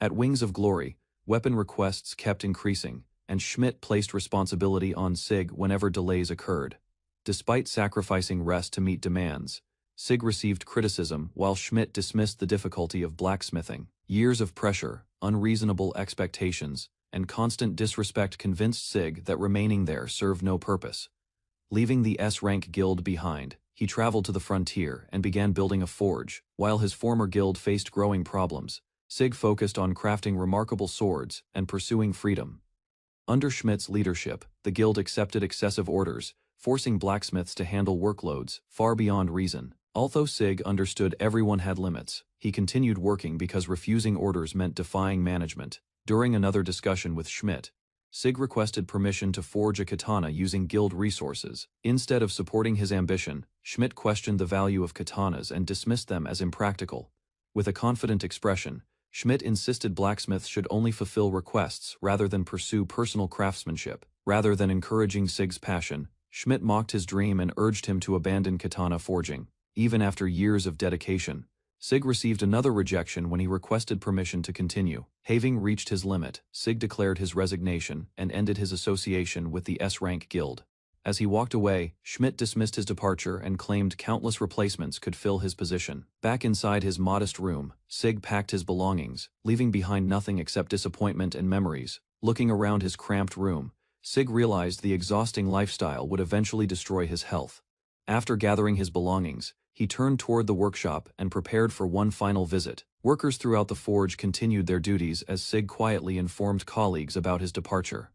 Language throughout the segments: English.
At Wings of Glory, weapon requests kept increasing, and Schmidt placed responsibility on Sig whenever delays occurred. Despite sacrificing rest to meet demands, Sig received criticism while Schmidt dismissed the difficulty of blacksmithing. Years of pressure, unreasonable expectations, and constant disrespect convinced Sig that remaining there served no purpose. Leaving the S-rank guild behind, he traveled to the frontier and began building a forge. While his former guild faced growing problems, Sig focused on crafting remarkable swords and pursuing freedom. Under Schmidt's leadership, the guild accepted excessive orders, forcing blacksmiths to handle workloads far beyond reason. Although Sig understood everyone had limits, he continued working because refusing orders meant defying management. During another discussion with Schmidt, Sig requested permission to forge a katana using guild resources. Instead of supporting his ambition, Schmidt questioned the value of katanas and dismissed them as impractical. With a confident expression, Schmidt insisted blacksmiths should only fulfill requests rather than pursue personal craftsmanship. Rather than encouraging Sig's passion, Schmidt mocked his dream and urged him to abandon katana forging. Even after years of dedication, Sig received another rejection when he requested permission to continue. Having reached his limit, Sig declared his resignation and ended his association with the S-rank guild. As he walked away, Schmidt dismissed his departure and claimed countless replacements could fill his position. Back inside his modest room, Sig packed his belongings, leaving behind nothing except disappointment and memories. Looking around his cramped room, Sig realized the exhausting lifestyle would eventually destroy his health. After gathering his belongings, he turned toward the workshop and prepared for one final visit. Workers throughout the forge continued their duties as Sig quietly informed colleagues about his departure.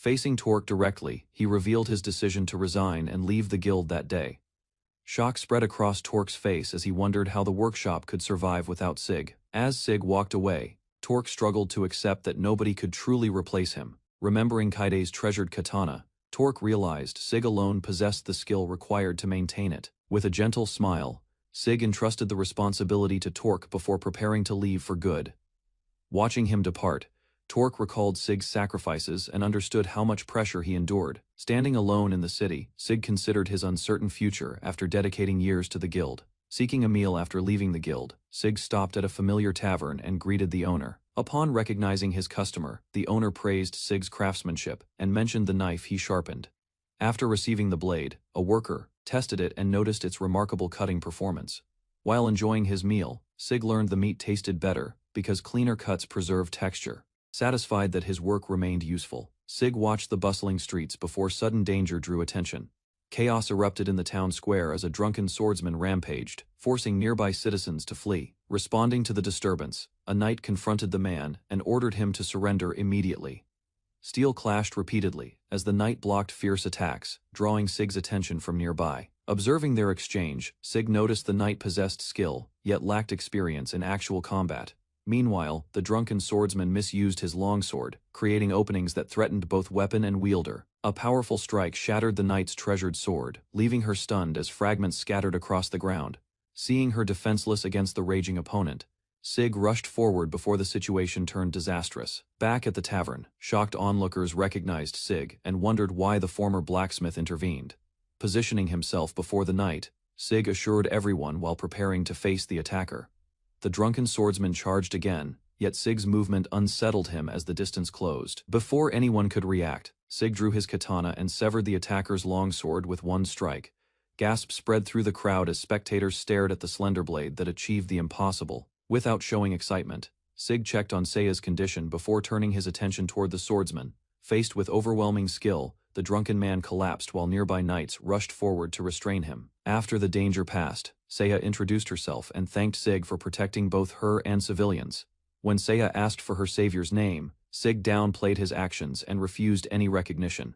Facing Torque directly, he revealed his decision to resign and leave the guild that day. Shock spread across Torque's face as he wondered how the workshop could survive without Sig. As Sig walked away, Torque struggled to accept that nobody could truly replace him. Remembering Kaide's treasured katana, Torque realized Sig alone possessed the skill required to maintain it. With a gentle smile, Sig entrusted the responsibility to Torque before preparing to leave for good. Watching him depart, Torque recalled Sig's sacrifices and understood how much pressure he endured. Standing alone in the city, Sig considered his uncertain future after dedicating years to the guild. Seeking a meal after leaving the guild, Sig stopped at a familiar tavern and greeted the owner. Upon recognizing his customer, the owner praised Sig's craftsmanship and mentioned the knife he sharpened. After receiving the blade, a worker tested it and noticed its remarkable cutting performance. While enjoying his meal, Sig learned the meat tasted better because cleaner cuts preserved texture. Satisfied that his work remained useful, Sig watched the bustling streets before sudden danger drew attention. Chaos erupted in the town square as a drunken swordsman rampaged, forcing nearby citizens to flee. Responding to the disturbance, a knight confronted the man and ordered him to surrender immediately. Steel clashed repeatedly as the knight blocked fierce attacks, drawing Sig's attention from nearby. Observing their exchange, Sig noticed the knight possessed skill, yet lacked experience in actual combat. Meanwhile, the drunken swordsman misused his longsword, creating openings that threatened both weapon and wielder. A powerful strike shattered the knight's treasured sword, leaving her stunned as fragments scattered across the ground. Seeing her defenseless against the raging opponent, Sig rushed forward before the situation turned disastrous. Back at the tavern, shocked onlookers recognized Sig and wondered why the former blacksmith intervened. Positioning himself before the knight, Sig assured everyone while preparing to face the attacker. The drunken swordsman charged again, yet Sig's movement unsettled him as the distance closed. Before anyone could react, Sig drew his katana and severed the attacker's longsword with one strike. Gasps spread through the crowd as spectators stared at the slender blade that achieved the impossible. Without showing excitement, Sig checked on Seiya's condition before turning his attention toward the swordsman. Faced with overwhelming skill, the drunken man collapsed while nearby knights rushed forward to restrain him. After the danger passed, Seiya introduced herself and thanked Sig for protecting both her and civilians. When Seiya asked for her savior's name, Sig downplayed his actions and refused any recognition.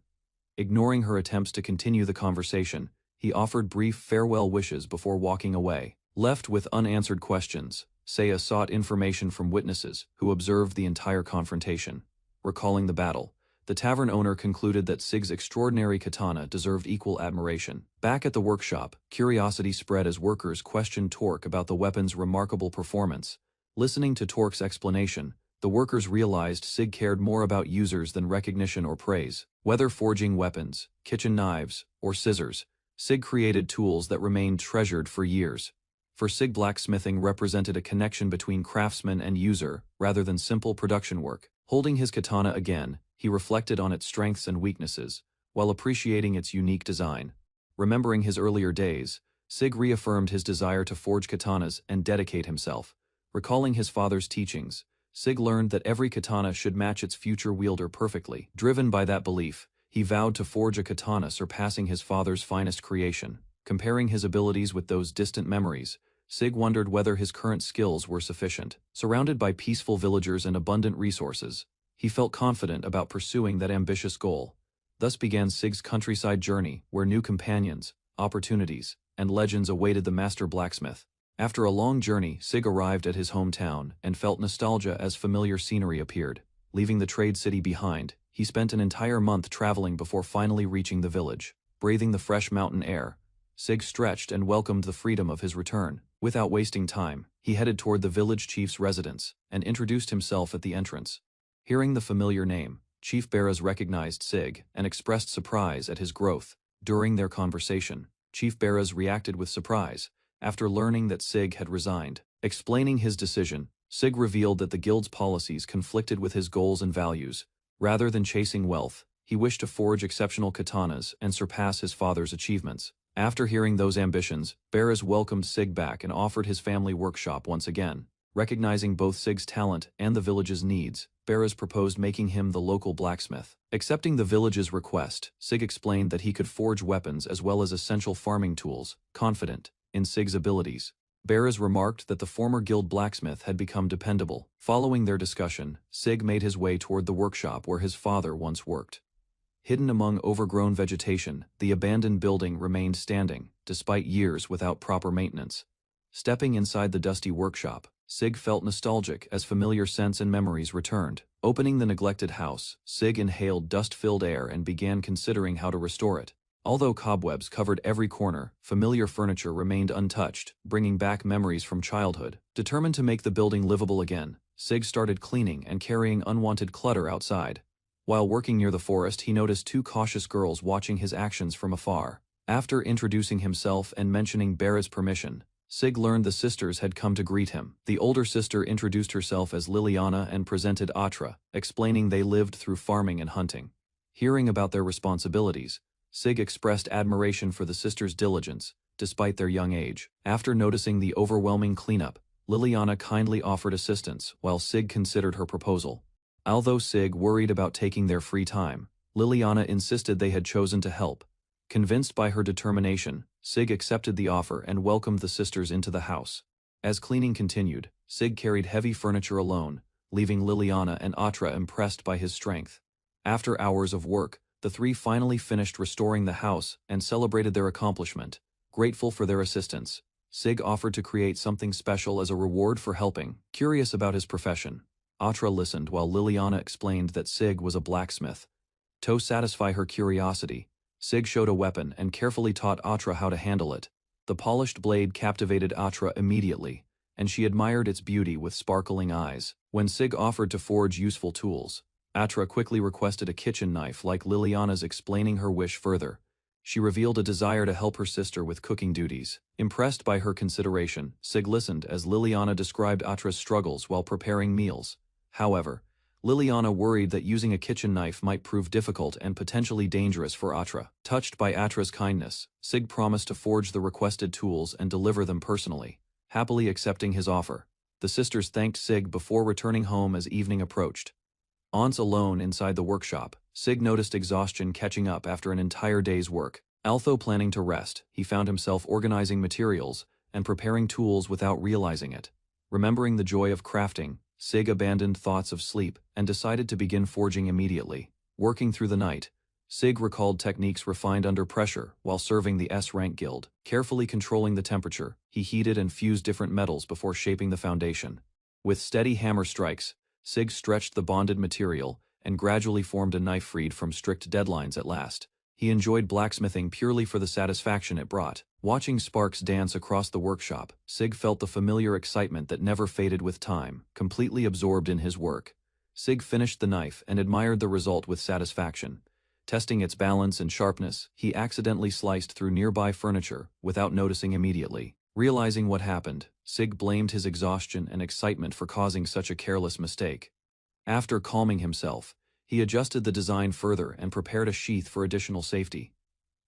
Ignoring her attempts to continue the conversation, he offered brief farewell wishes before walking away. Left with unanswered questions, Seiya sought information from witnesses who observed the entire confrontation. Recalling the battle, the tavern owner concluded that Sig's extraordinary katana deserved equal admiration. Back at the workshop, curiosity spread as workers questioned Torque about the weapon's remarkable performance. Listening to Torque's explanation, the workers realized Sig cared more about users than recognition or praise. Whether forging weapons, kitchen knives, or scissors, Sig created tools that remained treasured for years. For Sig, blacksmithing represented a connection between craftsman and user, rather than simple production work. Holding his katana again, he reflected on its strengths and weaknesses, while appreciating its unique design. Remembering his earlier days, Sig reaffirmed his desire to forge katanas and dedicate himself. Recalling his father's teachings, Sig learned that every katana should match its future wielder perfectly. Driven by that belief, he vowed to forge a katana surpassing his father's finest creation. Comparing his abilities with those distant memories, Sig wondered whether his current skills were sufficient. Surrounded by peaceful villagers and abundant resources, he felt confident about pursuing that ambitious goal. Thus began Sig's countryside journey, where new companions, opportunities, and legends awaited the master blacksmith. After a long journey, Sig arrived at his hometown and felt nostalgia as familiar scenery appeared. Leaving the trade city behind, he spent an entire month traveling before finally reaching the village. Breathing the fresh mountain air, Sig stretched and welcomed the freedom of his return. Without wasting time, he headed toward the village chief's residence and introduced himself at the entrance. Hearing the familiar name, Chief Beras recognized Sig and expressed surprise at his growth. During their conversation, Chief Beras reacted with surprise after learning that Sig had resigned. Explaining his decision, Sig revealed that the guild's policies conflicted with his goals and values. Rather than chasing wealth, he wished to forge exceptional katanas and surpass his father's achievements. After hearing those ambitions, Beras welcomed Sig back and offered his family workshop once again. Recognizing both Sig's talent and the village's needs, Beras proposed making him the local blacksmith. Accepting the village's request, Sig explained that he could forge weapons as well as essential farming tools, confident in Sig's abilities. Beras remarked that the former guild blacksmith had become dependable. Following their discussion, Sig made his way toward the workshop where his father once worked. Hidden among overgrown vegetation, the abandoned building remained standing, despite years without proper maintenance. Stepping inside the dusty workshop, Sig felt nostalgic as familiar scents and memories returned. Opening the neglected house, Sig inhaled dust-filled air and began considering how to restore it. Although cobwebs covered every corner, familiar furniture remained untouched, bringing back memories from childhood. Determined to make the building livable again, Sig started cleaning and carrying unwanted clutter outside. While working near the forest, he noticed two cautious girls watching his actions from afar. After introducing himself and mentioning Beras' permission, Sig learned the sisters had come to greet him. The older sister introduced herself as Liliana and presented Atra, explaining they lived through farming and hunting. Hearing about their responsibilities, Sig expressed admiration for the sisters' diligence, despite their young age. After noticing the overwhelming cleanup, Liliana kindly offered assistance while Sig considered her proposal. Although Sig worried about taking their free time, Liliana insisted they had chosen to help. Convinced by her determination, Sig accepted the offer and welcomed the sisters into the house. As cleaning continued, Sig carried heavy furniture alone, leaving Liliana and Atra impressed by his strength. After hours of work, the three finally finished restoring the house and celebrated their accomplishment. Grateful for their assistance, Sig offered to create something special as a reward for helping. Curious about his profession, Atra listened while Liliana explained that Sig was a blacksmith. To satisfy her curiosity, Sig showed a weapon and carefully taught Atra how to handle it. The polished blade captivated Atra immediately, and she admired its beauty with sparkling eyes. When Sig offered to forge useful tools, Atra quickly requested a kitchen knife like Liliana's, explaining her wish further. She revealed a desire to help her sister with cooking duties. Impressed by her consideration, Sig listened as Liliana described Atra's struggles while preparing meals. However, Liliana worried that using a kitchen knife might prove difficult and potentially dangerous for Atra. Touched by Atra's kindness, Sig promised to forge the requested tools and deliver them personally. Happily accepting his offer, the sisters thanked Sig before returning home as evening approached. Once alone inside the workshop, Sig noticed exhaustion catching up after an entire day's work. Although planning to rest, he found himself organizing materials and preparing tools without realizing it. Remembering the joy of crafting, Sig abandoned thoughts of sleep and decided to begin forging immediately. Working through the night, Sig recalled techniques refined under pressure while serving the S-rank guild. Carefully controlling the temperature, he heated and fused different metals before shaping the foundation. With steady hammer strikes, Sig stretched the bonded material and gradually formed a knife freed from strict deadlines at last. He enjoyed blacksmithing purely for the satisfaction it brought. Watching sparks dance across the workshop, Sig felt the familiar excitement that never faded with time. Completely absorbed in his work, Sig finished the knife and admired the result with satisfaction. Testing its balance and sharpness, he accidentally sliced through nearby furniture without noticing immediately. Realizing what happened, Sig blamed his exhaustion and excitement for causing such a careless mistake. After calming himself, he adjusted the design further and prepared a sheath for additional safety.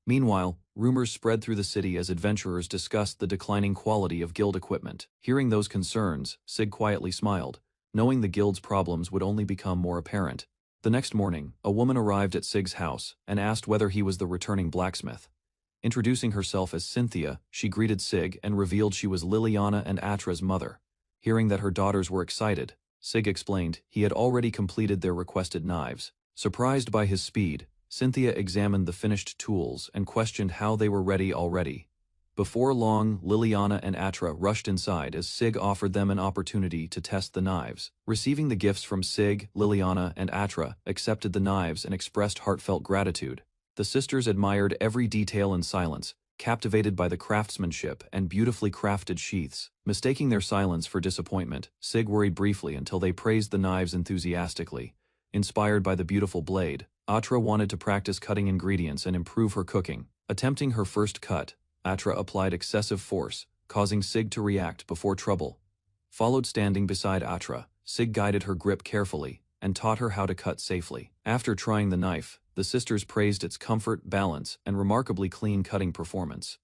Meanwhile, rumors spread through the city as adventurers discussed the declining quality of guild equipment. Hearing those concerns, Sig quietly smiled, knowing the guild's problems would only become more apparent. The next morning, a woman arrived at Sig's house and asked whether he was the returning blacksmith. Introducing herself as Cynthia, she greeted Sig and revealed she was Liliana and Atra's mother. Hearing that her daughters were excited, Sig explained he had already completed their requested knives. Surprised by his speed, Cynthia examined the finished tools and questioned how they were ready already. Before long, Liliana and Atra rushed inside as Sig offered them an opportunity to test the knives. Receiving the gifts from Sig, Liliana, and Atra accepted the knives and expressed heartfelt gratitude. The sisters admired every detail in silence, captivated by the craftsmanship and beautifully crafted sheaths. Mistaking their silence for disappointment, Sig worried briefly until they praised the knives enthusiastically. Inspired by the beautiful blade, Atra wanted to practice cutting ingredients and improve her cooking. Attempting her first cut, Atra applied excessive force, causing Sig to react before trouble. Followed standing beside Atra, Sig guided her grip carefully and taught her how to cut safely. After trying the knife, the sisters praised its comfort, balance, and remarkably clean cutting performance.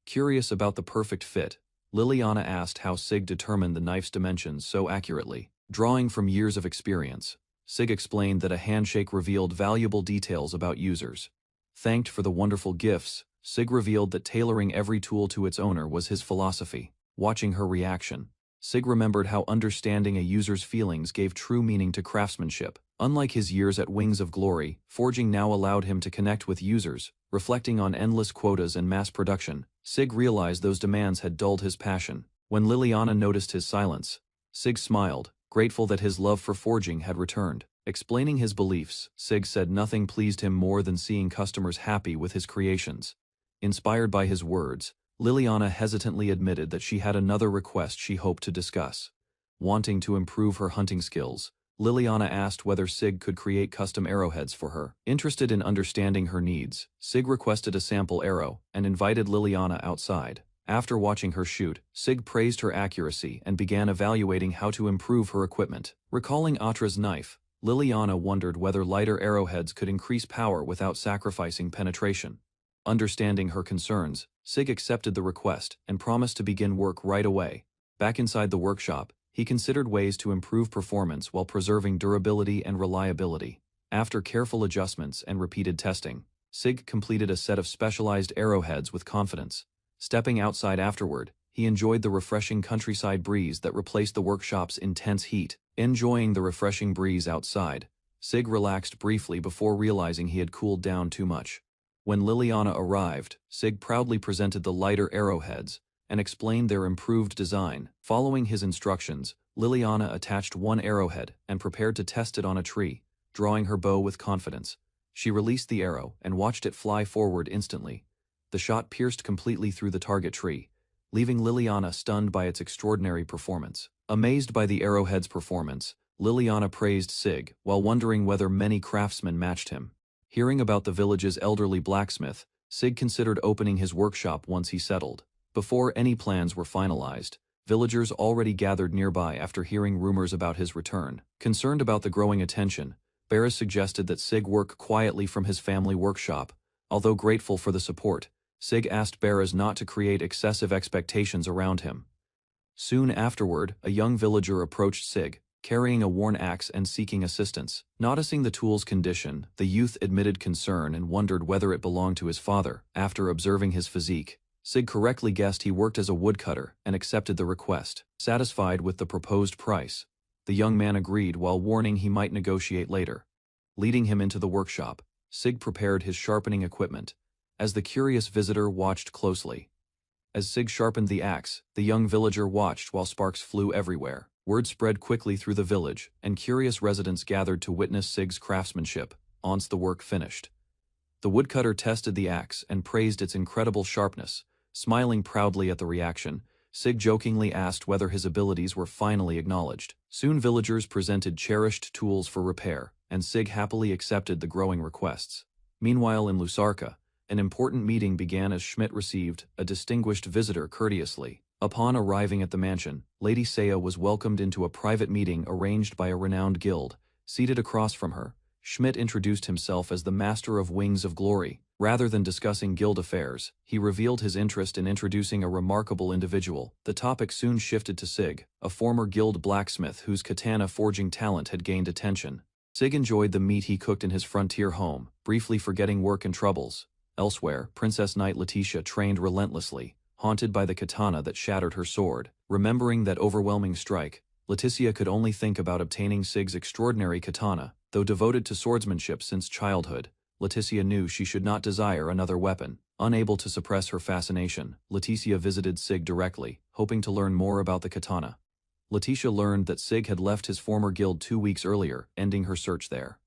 Curious about the perfect fit, Liliana asked how Sig determined the knife's dimensions so accurately. Drawing from years of experience, Sig explained that a handshake revealed valuable details about users. Thanked for the wonderful gifts, Sig revealed that tailoring every tool to its owner was his philosophy. Watching her reaction, Sig remembered how understanding a user's feelings gave true meaning to craftsmanship. Unlike his years at Wings of Glory, forging now allowed him to connect with users. Reflecting on endless quotas and mass production, Sig realized those demands had dulled his passion. When Liliana noticed his silence, Sig smiled, grateful that his love for forging had returned. Explaining his beliefs, Sig said nothing pleased him more than seeing customers happy with his creations. Inspired by his words, Liliana hesitantly admitted that she had another request she hoped to discuss. Wanting to improve her hunting skills, Liliana asked whether Sig could create custom arrowheads for her. Interested in understanding her needs, Sig requested a sample arrow and invited Liliana outside. After watching her shoot, Sig praised her accuracy and began evaluating how to improve her equipment. Recalling Atra's knife, Liliana wondered whether lighter arrowheads could increase power without sacrificing penetration. Understanding her concerns, Sig accepted the request and promised to begin work right away. Back inside the workshop, he considered ways to improve performance while preserving durability and reliability. After careful adjustments and repeated testing, Sig completed a set of specialized arrowheads with confidence. Stepping outside afterward, he enjoyed the refreshing countryside breeze that replaced the workshop's intense heat. Enjoying the refreshing breeze outside, Sig relaxed briefly before realizing he had cooled down too much. When Liliana arrived, Sig proudly presented the lighter arrowheads and explained their improved design. Following his instructions, Liliana attached one arrowhead and prepared to test it on a tree, drawing her bow with confidence. She released the arrow and watched it fly forward instantly. The shot pierced completely through the target tree, leaving Liliana stunned by its extraordinary performance. Amazed by the arrowhead's performance, Liliana praised Sig while wondering whether many craftsmen matched him. Hearing about the village's elderly blacksmith, Sig considered opening his workshop once he settled. Before any plans were finalized, villagers already gathered nearby after hearing rumors about his return. Concerned about the growing attention, Barris suggested that Sig work quietly from his family workshop. Although grateful for the support, Sig asked Barris not to create excessive expectations around him. Soon afterward, a young villager approached Sig, carrying a worn axe and seeking assistance. Noticing the tool's condition, the youth admitted concern and wondered whether it belonged to his father. After observing his physique, Sig correctly guessed he worked as a woodcutter and accepted the request. Satisfied with the proposed price, the young man agreed while warning he might negotiate later. Leading him into the workshop, Sig prepared his sharpening equipment, as the curious visitor watched closely. As Sig sharpened the axe, the young villager watched while sparks flew everywhere. Word spread quickly through the village, and curious residents gathered to witness Sig's craftsmanship. Once the work finished, the woodcutter tested the axe and praised its incredible sharpness. Smiling proudly at the reaction, Sig jokingly asked whether his abilities were finally acknowledged. Soon villagers presented cherished tools for repair, and Sig happily accepted the growing requests. Meanwhile in Lusarka, An important meeting began as Schmidt received a distinguished visitor courteously. Upon arriving at the mansion, Lady Saya was welcomed into a private meeting arranged by a renowned guild. Seated across from her, Schmidt introduced himself as the Master of Wings of Glory. Rather than discussing guild affairs, he revealed his interest in introducing a remarkable individual. The topic soon shifted to Sig, a former guild blacksmith whose katana forging talent had gained attention. Sig enjoyed the meat he cooked in his frontier home, briefly forgetting work and troubles. Elsewhere, Princess Knight Letitia trained relentlessly, haunted by the katana that shattered her sword. Remembering that overwhelming strike, Letitia could only think about obtaining Sig's extraordinary katana. Though devoted to swordsmanship since childhood, Letitia knew she should not desire another weapon. Unable to suppress her fascination, Letitia visited Sig directly, hoping to learn more about the katana. Letitia learned that Sig had left his former guild 2 weeks earlier, ending her search there.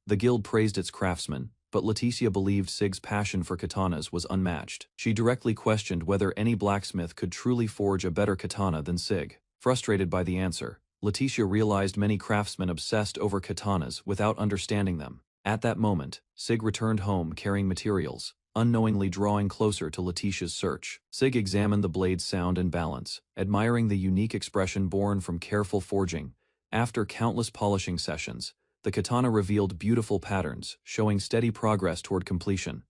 The guild praised its craftsmen, but Letitia believed Sig's passion for katanas was unmatched. She directly questioned whether any blacksmith could truly forge a better katana than Sig. Frustrated by the answer, Letitia realized many craftsmen obsessed over katanas without understanding them. At that moment, Sig returned home carrying materials, unknowingly drawing closer to Letitia's search. Sig examined the blade's sound and balance, admiring the unique expression born from careful forging. After countless polishing sessions, the katana revealed beautiful patterns, showing steady progress toward completion.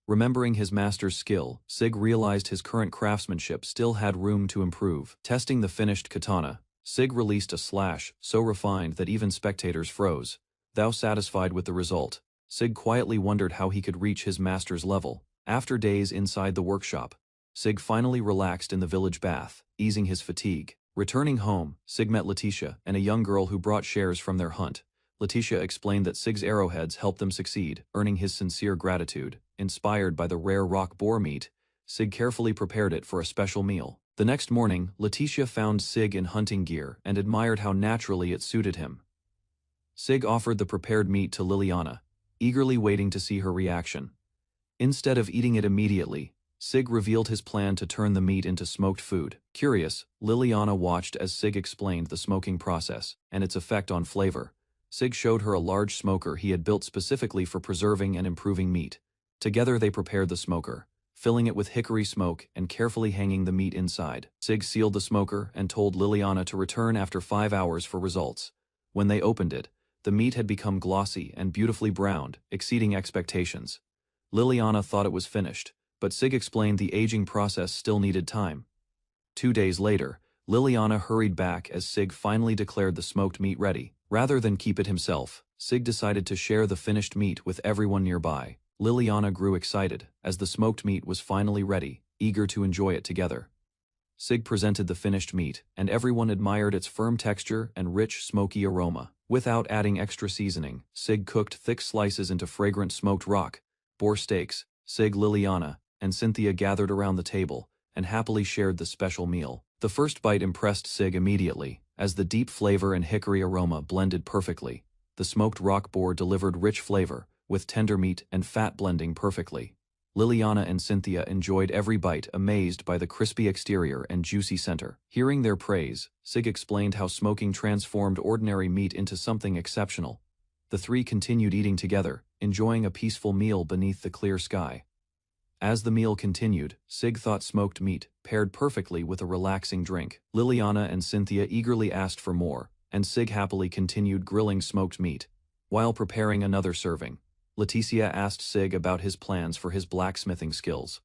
Remembering his master's skill, Sig realized his current craftsmanship still had room to improve. Testing the finished katana, Sig released a slash so refined that even spectators froze. Though satisfied with the result, Sig quietly wondered how he could reach his master's level. After days inside the workshop, Sig finally relaxed in the village bath, easing his fatigue. Returning home, Sig met Letitia and a young girl who brought shares from their hunt. Letitia explained that Sig's arrowheads helped them succeed, earning his sincere gratitude. Inspired by the rare rock boar meat, Sig carefully prepared it for a special meal. The next morning, Letitia found Sig in hunting gear and admired how naturally it suited him. Sig offered the prepared meat to Liliana, eagerly waiting to see her reaction. Instead of eating it immediately, Sig revealed his plan to turn the meat into smoked food. Curious, Liliana watched as Sig explained the smoking process and its effect on flavor. Sig showed her a large smoker he had built specifically for preserving and improving meat. Together they prepared the smoker, filling it with hickory smoke and carefully hanging the meat inside. Sig sealed the smoker and told Liliana to return after 5 hours for results. When they opened it, the meat had become glossy and beautifully browned, exceeding expectations. Liliana thought it was finished, but Sig explained the aging process still needed time. 2 days later, Liliana hurried back as Sig finally declared the smoked meat ready. Rather than keep it himself, Sig decided to share the finished meat with everyone nearby. Liliana grew excited as the smoked meat was finally ready, eager to enjoy it together. Sig presented the finished meat, and everyone admired its firm texture and rich, smoky aroma. Without adding extra seasoning, Sig cooked thick slices into fragrant smoked rock boar steaks. Sig, Liliana, and Cynthia gathered around the table and happily shared the special meal. The first bite impressed Sig immediately, as the deep flavor and hickory aroma blended perfectly. The smoked rock boar delivered rich flavor, with tender meat and fat blending perfectly. Liliana and Cynthia enjoyed every bite, amazed by the crispy exterior and juicy center. Hearing their praise, Sig explained how smoking transformed ordinary meat into something exceptional. The three continued eating together, enjoying a peaceful meal beneath the clear sky. As the meal continued, Sig thought smoked meat paired perfectly with a relaxing drink. Liliana and Cynthia eagerly asked for more, and Sig happily continued grilling smoked meat. While preparing another serving, Letitia asked Sig about his plans for his blacksmithing skills.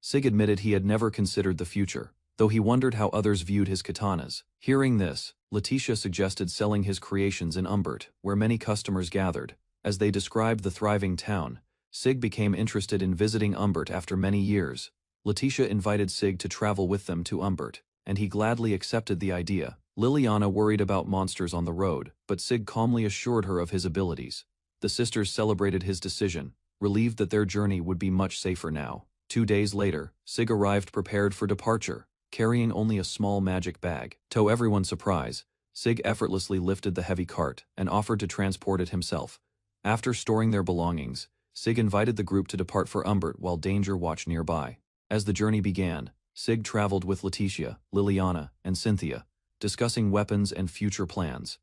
Sig admitted he had never considered the future, though he wondered how others viewed his katanas. Hearing this, Letitia suggested selling his creations in Umbert, where many customers gathered. As they described the thriving town, Sig became interested in visiting Umbert after many years. Letitia invited Sig to travel with them to Umbert, and he gladly accepted the idea. Liliana worried about monsters on the road, but Sig calmly assured her of his abilities. The sisters celebrated his decision, relieved that their journey would be much safer now. 2 days later, Sig arrived prepared for departure, carrying only a small magic bag. To everyone's surprise, Sig effortlessly lifted the heavy cart and offered to transport it himself. After storing their belongings, Sig invited the group to depart for Umbert while danger watched nearby. As the journey began, Sig traveled with Letitia, Liliana, and Cynthia, discussing weapons and future plans.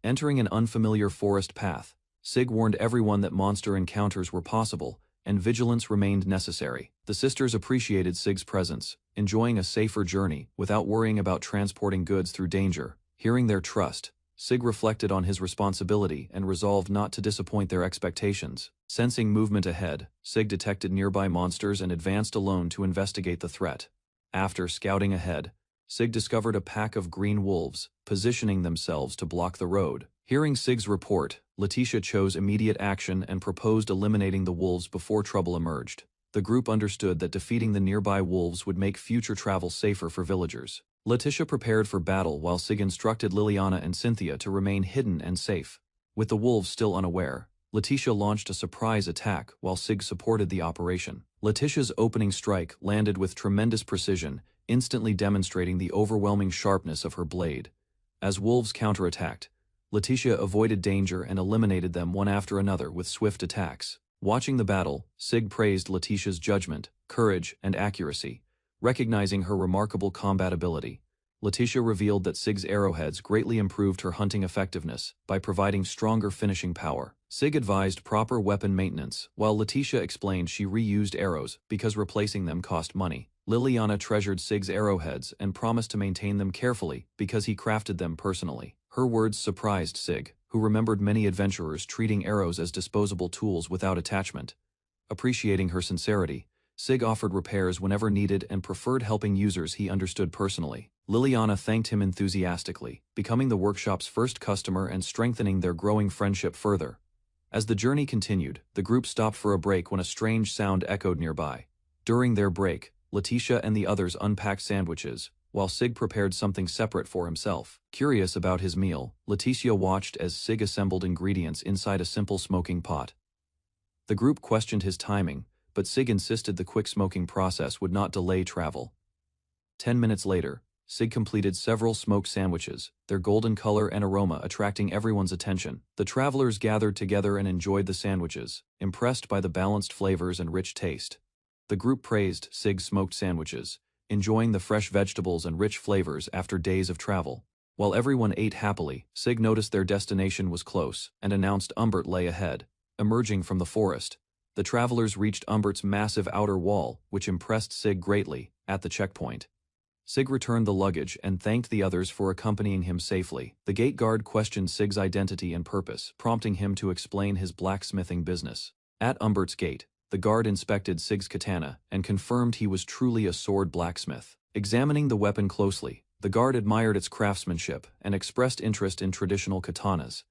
Entering an unfamiliar forest path, Sig warned everyone that monster encounters were possible, and vigilance remained necessary. The sisters appreciated Sig's presence, enjoying a safer journey without worrying about transporting goods through danger. Hearing their trust, Sig reflected on his responsibility and resolved not to disappoint their expectations. Sensing movement ahead, Sig detected nearby monsters and advanced alone to investigate the threat. After scouting ahead, Sig discovered a pack of green wolves, positioning themselves to block the road. Hearing Sig's report, Letitia chose immediate action and proposed eliminating the wolves before trouble emerged. The group understood that defeating the nearby wolves would make future travel safer for villagers. Letitia prepared for battle while Sig instructed Liliana and Cynthia to remain hidden and safe. With the wolves still unaware, Letitia launched a surprise attack while Sig supported the operation. Letitia's opening strike landed with tremendous precision, instantly demonstrating the overwhelming sharpness of her blade. As wolves counterattacked, Letitia avoided danger and eliminated them one after another with swift attacks. Watching the battle, Sig praised Letitia's judgment, courage, and accuracy, recognizing her remarkable combat ability. Letitia revealed that Sig's arrowheads greatly improved her hunting effectiveness by providing stronger finishing power. Sig advised proper weapon maintenance, while Letitia explained she reused arrows because replacing them cost money. Liliana treasured Sig's arrowheads and promised to maintain them carefully because he crafted them personally. Her words surprised Sig, who remembered many adventurers treating arrows as disposable tools without attachment. Appreciating her sincerity, Sig offered repairs whenever needed and preferred helping users he understood personally. Liliana thanked him enthusiastically, becoming the workshop's first customer and strengthening their growing friendship further. As the journey continued, the group stopped for a break when a strange sound echoed nearby. During their break, Letitia and the others unpacked sandwiches, while Sig prepared something separate for himself. Curious about his meal, Letitia watched as Sig assembled ingredients inside a simple smoking pot. The group questioned his timing, but Sig insisted the quick smoking process would not delay travel. 10 minutes later, Sig completed several smoked sandwiches, their golden color and aroma attracting everyone's attention. The travelers gathered together and enjoyed the sandwiches, impressed by the balanced flavors and rich taste. The group praised Sig's smoked sandwiches, enjoying the fresh vegetables and rich flavors after days of travel. While everyone ate happily, Sig noticed their destination was close and announced Umbert lay ahead. Emerging from the forest, the travelers reached Umbert's massive outer wall, which impressed Sig greatly. At the checkpoint, Sig returned the luggage and thanked the others for accompanying him safely. The gate guard questioned Sig's identity and purpose, prompting him to explain his blacksmithing business. At Umbert's gate, the guard inspected Sig's katana and confirmed he was truly a sword blacksmith. Examining the weapon closely, the guard admired its craftsmanship and expressed interest in traditional katanas.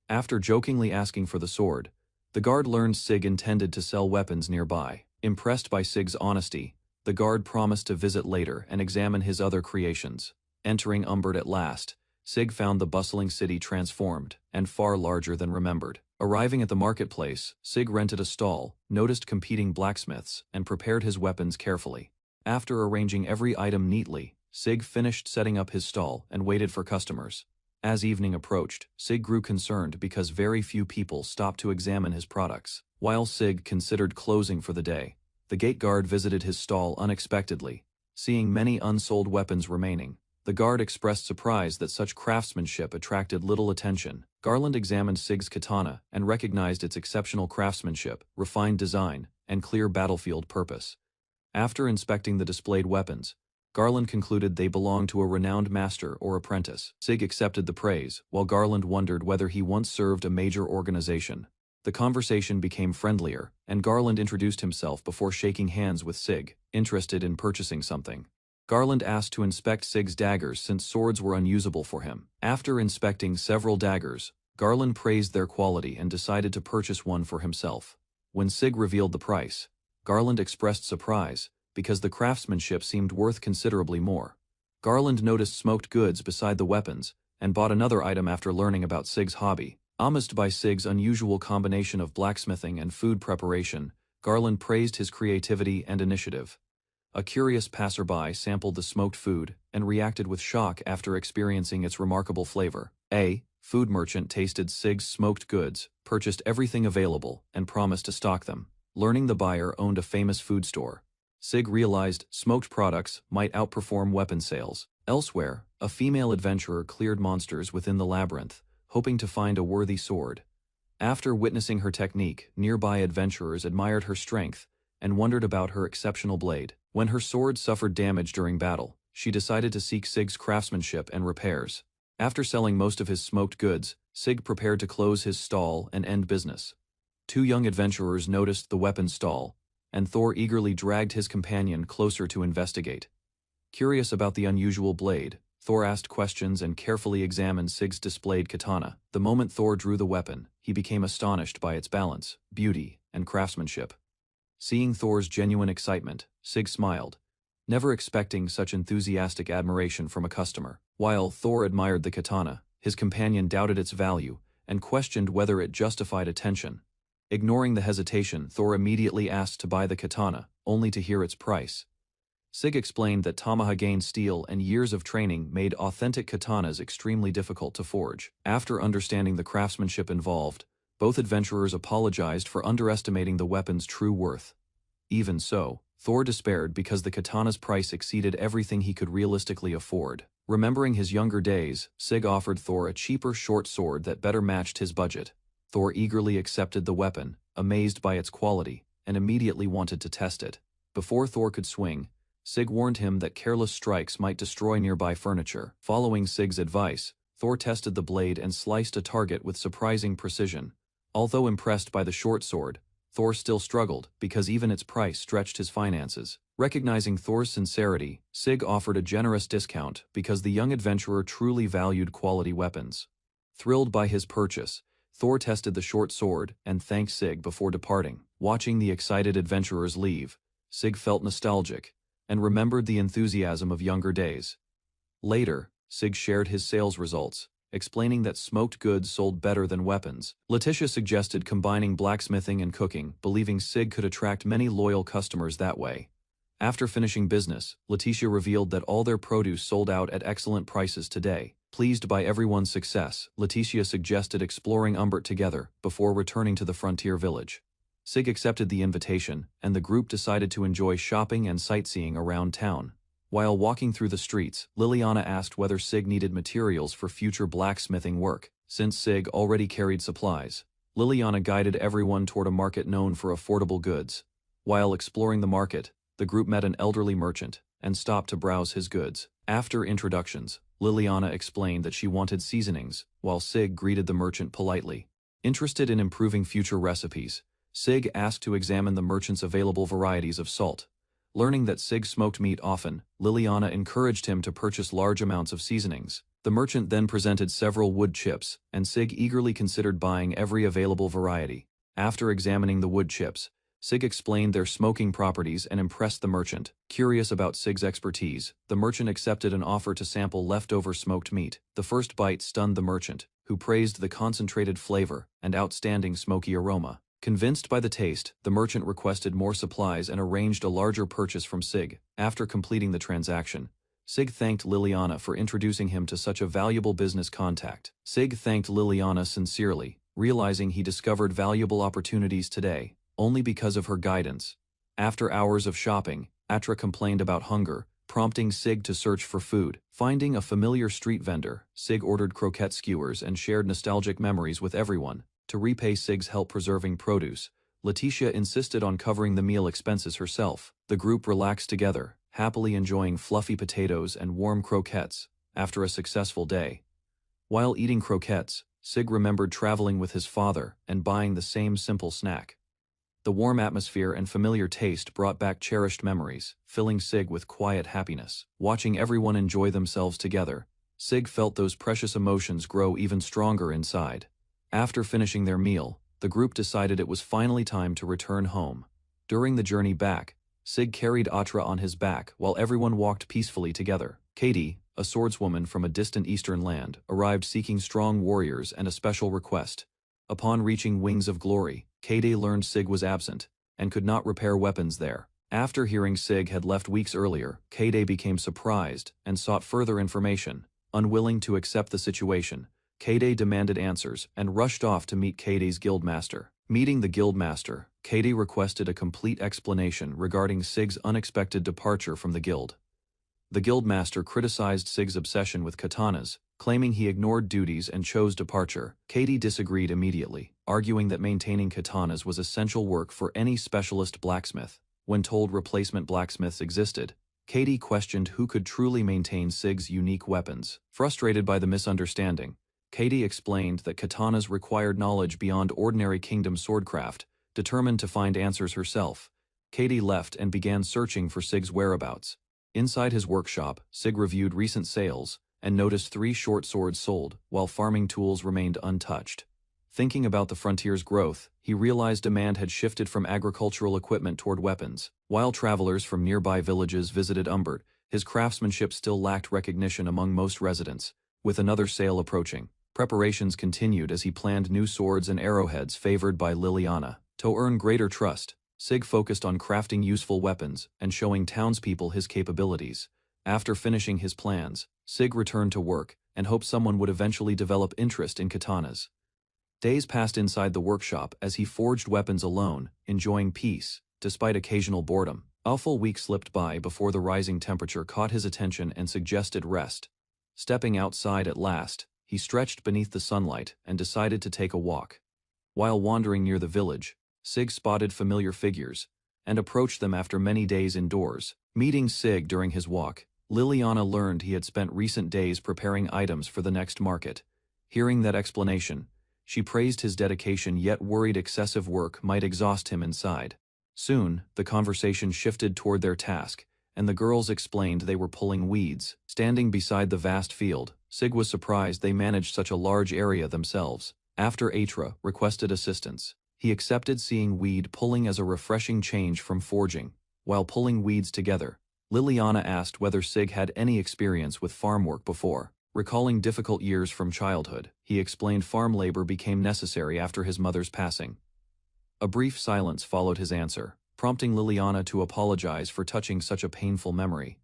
After jokingly asking for the sword, the guard learned Sig intended to sell weapons nearby. Impressed by Sig's honesty, the guard promised to visit later and examine his other creations. Entering Umbert at last, Sig found the bustling city transformed and far larger than remembered. Arriving at the marketplace, Sig rented a stall, noticed competing blacksmiths, and prepared his weapons carefully. After arranging every item neatly, Sig finished setting up his stall and waited for customers. As evening approached, Sig grew concerned because very few people stopped to examine his products. While Sig considered closing for the day, the gate guard visited his stall unexpectedly. Seeing many unsold weapons remaining, the guard expressed surprise that such craftsmanship attracted little attention. Garland examined Sig's katana and recognized its exceptional craftsmanship, refined design, and clear battlefield purpose. After inspecting the displayed weapons, Garland concluded they belonged to a renowned master or apprentice. Sig accepted the praise, while Garland wondered whether he once served a major organization. The conversation became friendlier, and Garland introduced himself before shaking hands with Sig, interested in purchasing something. Garland asked to inspect Sig's daggers since swords were unusable for him. After inspecting several daggers, Garland praised their quality and decided to purchase one for himself. When Sig revealed the price, Garland expressed surprise, because the craftsmanship seemed worth considerably more. Garland noticed smoked goods beside the weapons, and bought another item after learning about Sig's hobby. Amazed by Sig's unusual combination of blacksmithing and food preparation, Garland praised his creativity and initiative. A curious passerby sampled the smoked food and reacted with shock after experiencing its remarkable flavor. A food merchant tasted Sig's smoked goods, purchased everything available, and promised to stock them. Learning the buyer owned a famous food store, Sig realized smoked products might outperform weapon sales. Elsewhere, a female adventurer cleared monsters within the labyrinth, hoping to find a worthy sword. After witnessing her technique, nearby adventurers admired her strength and wondered about her exceptional blade. When her sword suffered damage during battle, she decided to seek Sig's craftsmanship and repairs. After selling most of his smoked goods, Sig prepared to close his stall and end business. Two young adventurers noticed the weapon stall, and Thor eagerly dragged his companion closer to investigate. Curious about the unusual blade, Thor asked questions and carefully examined Sig's displayed katana. The moment Thor drew the weapon, he became astonished by its balance, beauty, and craftsmanship. Seeing Thor's genuine excitement, Sig smiled, never expecting such enthusiastic admiration from a customer. While Thor admired the katana, his companion doubted its value and questioned whether it justified attention. Ignoring the hesitation, Thor immediately asked to buy the katana, only to hear its price. Sig explained that Tamahagain steel and years of training made authentic katanas extremely difficult to forge. After understanding the craftsmanship involved, both adventurers apologized for underestimating the weapon's true worth. Even so, Thor despaired because the katana's price exceeded everything he could realistically afford. Remembering his younger days, Sig offered Thor a cheaper short sword that better matched his budget. Thor eagerly accepted the weapon, amazed by its quality, and immediately wanted to test it. Before Thor could swing, Sig warned him that careless strikes might destroy nearby furniture. Following Sig's advice, Thor tested the blade and sliced a target with surprising precision. Although impressed by the short sword, Thor still struggled because even its price stretched his finances. Recognizing Thor's sincerity, Sig offered a generous discount because the young adventurer truly valued quality weapons. Thrilled by his purchase, Thor tested the short sword and thanked Sig before departing. Watching the excited adventurers leave, Sig felt nostalgic and remembered the enthusiasm of younger days. Later, Sig shared his sales results, explaining that smoked goods sold better than weapons. Letitia suggested combining blacksmithing and cooking, believing Sig could attract many loyal customers that way. After finishing business, Letitia revealed that all their produce sold out at excellent prices today. Pleased by everyone's success, Letitia suggested exploring Umbert together before returning to the frontier village. Sig accepted the invitation, and the group decided to enjoy shopping and sightseeing around town. While walking through the streets, Liliana asked whether Sig needed materials for future blacksmithing work. Since Sig already carried supplies, Liliana guided everyone toward a market known for affordable goods. While exploring the market, the group met an elderly merchant and stopped to browse his goods. After introductions, Liliana explained that she wanted seasonings, while Sig greeted the merchant politely. Interested in improving future recipes, Sig asked to examine the merchant's available varieties of salt. Learning that Sig smoked meat often, Liliana encouraged him to purchase large amounts of seasonings. The merchant then presented several wood chips, and Sig eagerly considered buying every available variety. After examining the wood chips, Sig explained their smoking properties and impressed the merchant. Curious about Sig's expertise, the merchant accepted an offer to sample leftover smoked meat. The first bite stunned the merchant, who praised the concentrated flavor and outstanding smoky aroma. Convinced by the taste, the merchant requested more supplies and arranged a larger purchase from Sig. After completing the transaction, Sig thanked Liliana for introducing him to such a valuable business contact. Sig thanked Liliana sincerely, realizing he discovered valuable opportunities today, only because of her guidance. After hours of shopping, Atra complained about hunger, prompting Sig to search for food. Finding a familiar street vendor, Sig ordered croquette skewers and shared nostalgic memories with everyone. To repay Sig's help preserving produce, Letitia insisted on covering the meal expenses herself. The group relaxed together, happily enjoying fluffy potatoes and warm croquettes after a successful day. While eating croquettes, Sig remembered traveling with his father and buying the same simple snack. The warm atmosphere and familiar taste brought back cherished memories, filling Sig with quiet happiness. Watching everyone enjoy themselves together, Sig felt those precious emotions grow even stronger inside. After finishing their meal, the group decided it was finally time to return home. During the journey back, Sig carried Atra on his back while everyone walked peacefully together. Katie, a swordswoman from a distant eastern land, arrived seeking strong warriors and a special request. Upon reaching Wings of Glory, Katie learned Sig was absent and could not repair weapons there. After hearing Sig had left weeks earlier, Katie became surprised and sought further information. Unwilling to accept the situation, Katie demanded answers and rushed off to meet Katie's guildmaster. Meeting the guildmaster, Katie requested a complete explanation regarding Sig's unexpected departure from the guild. The guildmaster criticized Sig's obsession with katanas, claiming he ignored duties and chose departure. Katie disagreed immediately, arguing that maintaining katanas was essential work for any specialist blacksmith. When told replacement blacksmiths existed, Katie questioned who could truly maintain Sig's unique weapons. Frustrated by the misunderstanding, Katie explained that katanas required knowledge beyond ordinary kingdom swordcraft. Determined to find answers herself, Katie left and began searching for Sig's whereabouts. Inside his workshop, Sig reviewed recent sales and noticed 3 short swords sold, while farming tools remained untouched. Thinking about the frontier's growth, he realized demand had shifted from agricultural equipment toward weapons. While travelers from nearby villages visited Umbert, his craftsmanship still lacked recognition among most residents. With another sale approaching, preparations continued as he planned new swords and arrowheads favored by Liliana. To earn greater trust, Sig focused on crafting useful weapons and showing townspeople his capabilities. After finishing his plans, Sig returned to work and hoped someone would eventually develop interest in katanas. Days passed inside the workshop as he forged weapons alone, enjoying peace, despite occasional boredom. A full week slipped by before the rising temperature caught his attention and suggested rest. Stepping outside at last, he stretched beneath the sunlight and decided to take a walk. While wandering near the village, Sig spotted familiar figures and approached them after many days indoors. Meeting Sig during his walk, Liliana learned he had spent recent days preparing items for the next market. Hearing that explanation, she praised his dedication yet worried excessive work might exhaust him inside. Soon, the conversation shifted toward their task, and the girls explained they were pulling weeds. Standing beside the vast field, Sig was surprised they managed such a large area themselves. After Atra requested assistance, he accepted seeing weed pulling as a refreshing change from forging. While pulling weeds together, Liliana asked whether Sig had any experience with farm work before. Recalling difficult years from childhood, he explained farm labor became necessary after his mother's passing. A brief silence followed his answer, prompting Liliana to apologize for touching such a painful memory.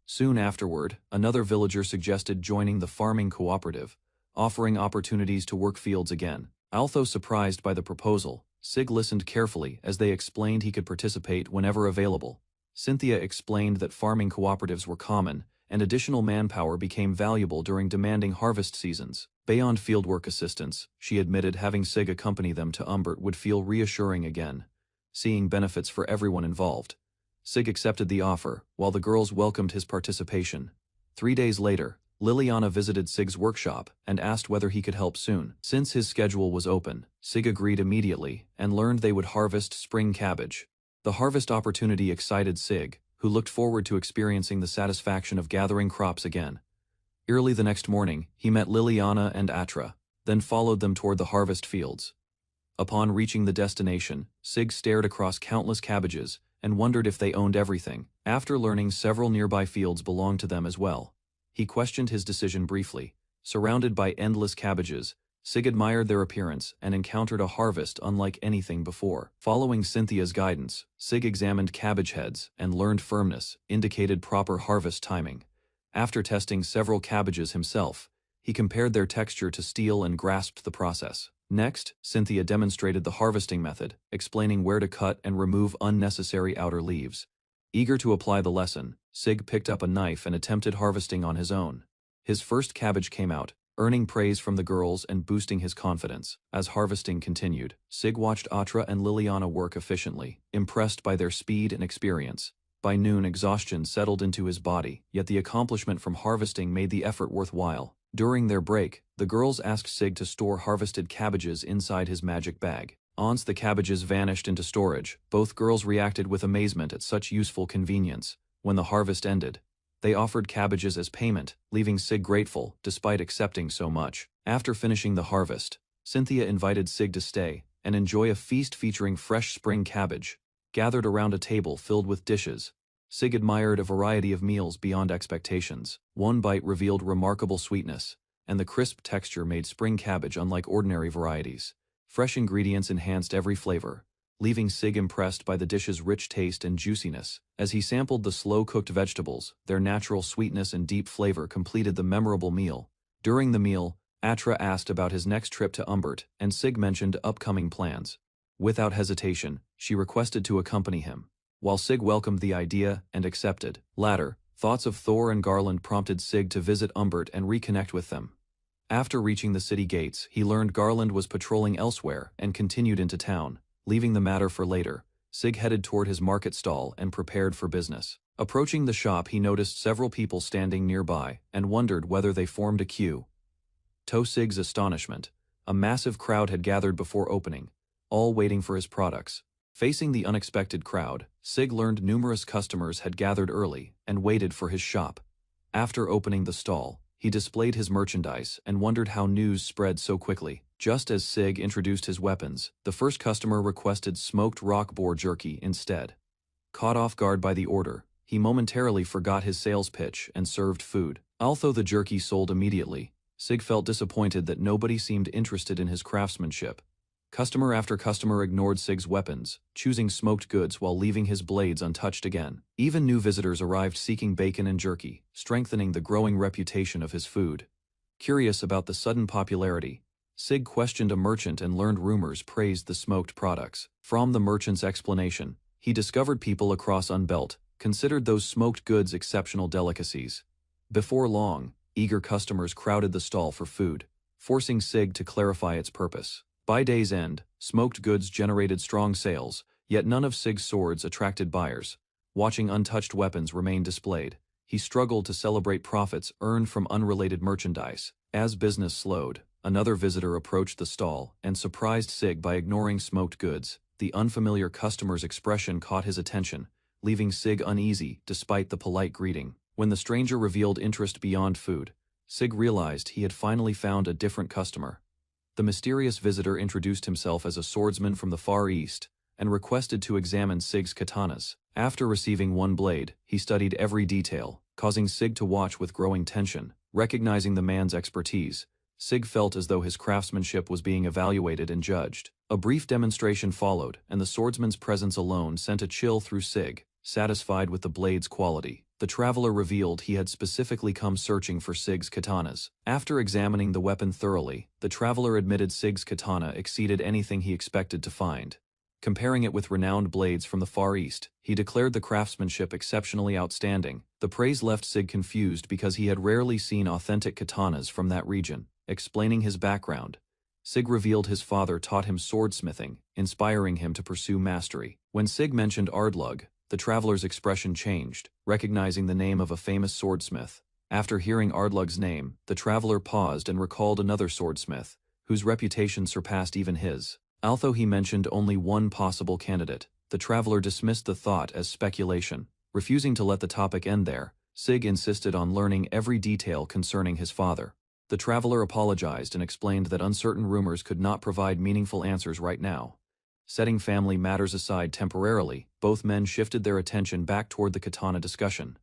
Soon afterward, another villager suggested joining the farming cooperative, offering opportunities to work fields again. Although surprised by the proposal, Sig listened carefully as they explained he could participate whenever available. Cynthia explained that farming cooperatives were common, and additional manpower became valuable during demanding harvest seasons. Beyond fieldwork assistance, she admitted having Sig accompany them to Umbert would feel reassuring again, seeing benefits for everyone involved. Sig accepted the offer, while the girls welcomed his participation. 3 days later, Liliana visited Sig's workshop and asked whether he could help soon. Since his schedule was open, Sig agreed immediately and learned they would harvest spring cabbage. The harvest opportunity excited Sig, who looked forward to experiencing the satisfaction of gathering crops again. Early the next morning, he met Liliana and Atra, then followed them toward the harvest fields. Upon reaching the destination, Sig stared across countless cabbages and wondered if they owned everything. After learning several nearby fields belonged to them as well, he questioned his decision briefly. Surrounded by endless cabbages, Sig admired their appearance and encountered a harvest unlike anything before. Following Cynthia's guidance, Sig examined cabbage heads and learned firmness indicated proper harvest timing. After testing several cabbages himself, he compared their texture to steel and grasped the process. Next, Cynthia demonstrated the harvesting method, explaining where to cut and remove unnecessary outer leaves. Eager to apply the lesson, Sig picked up a knife and attempted harvesting on his own. His first cabbage came out, earning praise from the girls and boosting his confidence. As harvesting continued, Sig watched Atra and Liliana work efficiently, impressed by their speed and experience. By noon, exhaustion settled into his body, yet the accomplishment from harvesting made the effort worthwhile. During their break, the girls asked Sig to store harvested cabbages inside his magic bag. Once the cabbages vanished into storage, both girls reacted with amazement at such useful convenience. When the harvest ended, they offered cabbages as payment, leaving Sig grateful despite accepting so much. After finishing the harvest, Cynthia invited Sig to stay and enjoy a feast featuring fresh spring cabbage. Gathered around a table filled with dishes, Sig admired a variety of meals beyond expectations. One bite revealed remarkable sweetness, and the crisp texture made spring cabbage unlike ordinary varieties. Fresh ingredients enhanced every flavor, leaving Sig impressed by the dish's rich taste and juiciness. As he sampled the slow-cooked vegetables, their natural sweetness and deep flavor completed the memorable meal. During the meal, Atra asked about his next trip to Umbert, and Sig mentioned upcoming plans. Without hesitation, she requested to accompany him. While Sig welcomed the idea and accepted, thoughts of Thor and Garland prompted Sig to visit Umbert and reconnect with them. After reaching the city gates, he learned Garland was patrolling elsewhere and continued into town. Leaving the matter for later, Sig headed toward his market stall and prepared for business. Approaching the shop, he noticed several people standing nearby and wondered whether they formed a queue. To Sig's astonishment, a massive crowd had gathered before opening, all waiting for his products. Facing the unexpected crowd, Sig learned numerous customers had gathered early and waited for his shop. After opening the stall, he displayed his merchandise and wondered how news spread so quickly. Just as Sig introduced his weapons, the first customer requested smoked rock boar jerky instead. Caught off guard by the order, he momentarily forgot his sales pitch and served food. Although the jerky sold immediately, Sig felt disappointed that nobody seemed interested in his craftsmanship. Customer after customer ignored Sig's weapons, choosing smoked goods while leaving his blades untouched again. Even new visitors arrived seeking bacon and jerky, strengthening the growing reputation of his food. Curious about the sudden popularity, Sig questioned a merchant and learned rumors praised the smoked products. From the merchant's explanation, he discovered people across Unbelt considered those smoked goods exceptional delicacies. Before long, eager customers crowded the stall for food, forcing Sig to clarify its purpose. By day's end, smoked goods generated strong sales, yet none of Sig's swords attracted buyers. Watching untouched weapons remain displayed, he struggled to celebrate profits earned from unrelated merchandise. As business slowed, another visitor approached the stall and surprised Sig by ignoring smoked goods. The unfamiliar customer's expression caught his attention, leaving Sig uneasy despite the polite greeting. When the stranger revealed interest beyond food, Sig realized he had finally found a different customer. The mysterious visitor introduced himself as a swordsman from the Far East and requested to examine Sig's katanas. After receiving one blade, he studied every detail, causing Sig to watch with growing tension. Recognizing the man's expertise, Sig felt as though his craftsmanship was being evaluated and judged. A brief demonstration followed, and the swordsman's presence alone sent a chill through Sig. Satisfied with the blade's quality, the traveler revealed he had specifically come searching for Sig's katanas. After examining the weapon thoroughly, the traveler admitted Sig's katana exceeded anything he expected to find. Comparing it with renowned blades from the Far East, he declared the craftsmanship exceptionally outstanding. The praise left Sig confused because he had rarely seen authentic katanas from that region. Explaining his background, Sig revealed his father taught him swordsmithing, inspiring him to pursue mastery. When Sig mentioned Ardlug, the traveler's expression changed, recognizing the name of a famous swordsmith. After hearing Ardlug's name, the traveler paused and recalled another swordsmith, whose reputation surpassed even his. Although he mentioned only one possible candidate, the traveler dismissed the thought as speculation. Refusing to let the topic end there, Sig insisted on learning every detail concerning his father. The traveler apologized and explained that uncertain rumors could not provide meaningful answers right now. Setting family matters aside temporarily, both men shifted their attention back toward the katana discussion.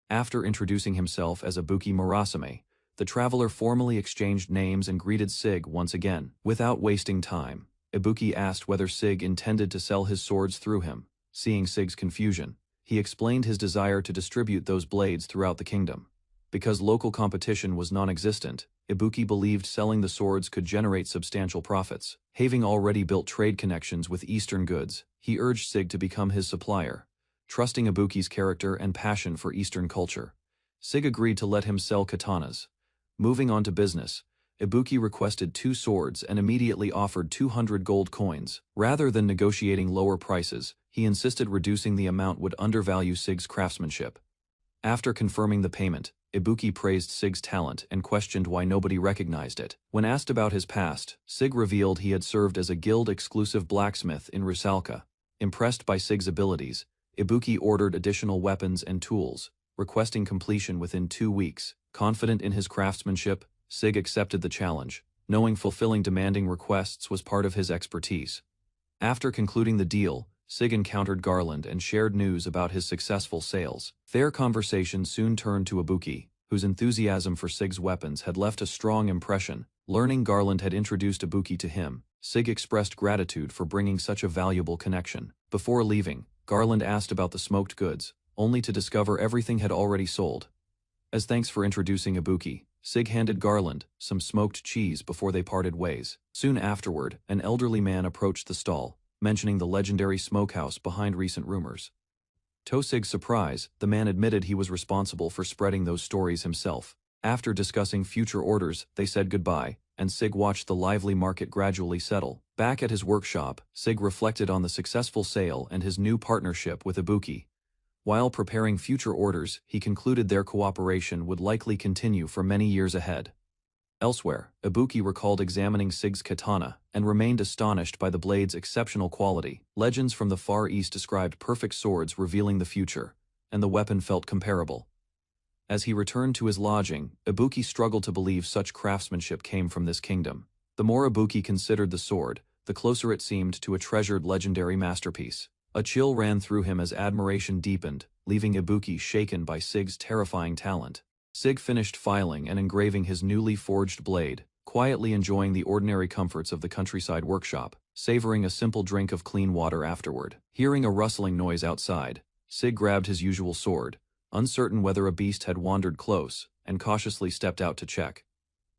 After introducing himself as Ibuki Murasame, the traveler formally exchanged names and greeted Sig once again. Without wasting time, Ibuki asked whether Sig intended to sell his swords through him. Seeing Sig's confusion, he explained his desire to distribute those blades throughout the kingdom. Because local competition was non-existent, Ibuki believed selling the swords could generate substantial profits. Having already built trade connections with Eastern goods, he urged Sig to become his supplier. Trusting Ibuki's character and passion for Eastern culture, Sig agreed to let him sell katanas. Moving on to business, Ibuki requested 2 swords and immediately offered 200 gold coins. Rather than negotiating lower prices, he insisted reducing the amount would undervalue Sig's craftsmanship. After confirming the payment, Ibuki praised Sig's talent and questioned why nobody recognized it. When asked about his past, Sig revealed he had served as a guild-exclusive blacksmith in Rusalka. Impressed by Sig's abilities, Ibuki ordered additional weapons and tools, requesting completion within 2 weeks. Confident in his craftsmanship, Sig accepted the challenge, knowing fulfilling demanding requests was part of his expertise. After concluding the deal, Sig encountered Garland and shared news about his successful sales. Their conversation soon turned to Ibuki, whose enthusiasm for Sig's weapons had left a strong impression. Learning Garland had introduced Ibuki to him, Sig expressed gratitude for bringing such a valuable connection. Before leaving, Garland asked about the smoked goods, only to discover everything had already sold. As thanks for introducing Ibuki, Sig handed Garland some smoked cheese before they parted ways. Soon afterward, an elderly man approached the stall, mentioning the legendary smokehouse behind recent rumors. To Sig's surprise, the man admitted he was responsible for spreading those stories himself. After discussing future orders, they said goodbye, and Sig watched the lively market gradually settle. Back at his workshop, Sig reflected on the successful sale and his new partnership with Ibuki. While preparing future orders, he concluded their cooperation would likely continue for many years ahead. Elsewhere, Ibuki recalled examining Sig's katana and remained astonished by the blade's exceptional quality. Legends from the Far East described perfect swords revealing the future, and the weapon felt comparable. As he returned to his lodging, Ibuki struggled to believe such craftsmanship came from this kingdom. The more Ibuki considered the sword, the closer it seemed to a treasured legendary masterpiece. A chill ran through him as admiration deepened, leaving Ibuki shaken by Sig's terrifying talent. Sig finished filing and engraving his newly forged blade, quietly enjoying the ordinary comforts of the countryside workshop, savoring a simple drink of clean water afterward. Hearing a rustling noise outside, Sig grabbed his usual sword, uncertain whether a beast had wandered close, and cautiously stepped out to check.